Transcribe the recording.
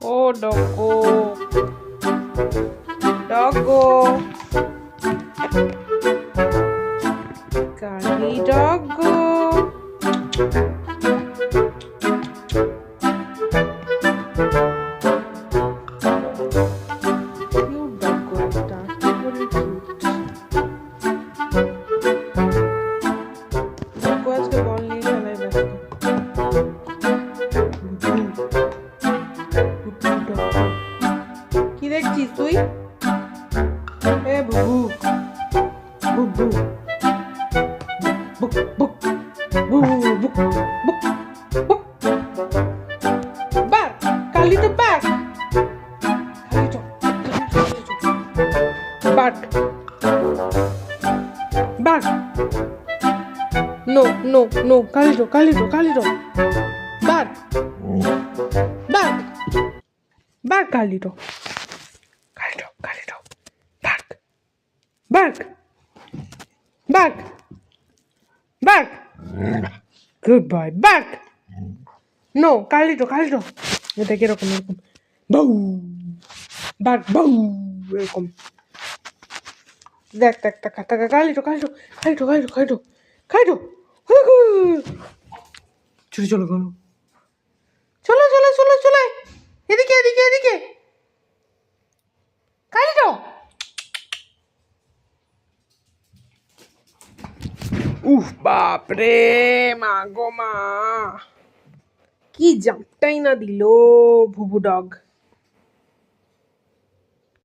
Oh, doggo. Doggo. Curly doggo. Cute doggo একটা very cute. দগ্গো আজকে বল নিয়ে খেলায় ব্যস্ত। কি দেখছিস তুই? এ বুবু বুবু বুক বুক বুবু বুক বুক বুক বাঘ কালিটো বাঘ কালিটো বাঘ বাঘ নো নো নো কালিটো কালিটো কালিটো বাঘ বাঘ বাঘ কালিটো কালিটো কালিটো বাঘ বাঘ বাঘ বাঘ গুড বয় বাঘ নো কালিটো কালিটো এটা কিরকম এরকম বউ বাঘ বউ এরকম দেখ দেখ টাকা টাকা কালিটো কালিটো কালিটো কালিটো কালিটো কালিটো চলে চলো গেল চলো চলো চলো চলে এদিকে এদিকে এদিকে কালিটো উফ বাপরে মা গো মা কি জাম্পটাই না দিল ভুবু ডগ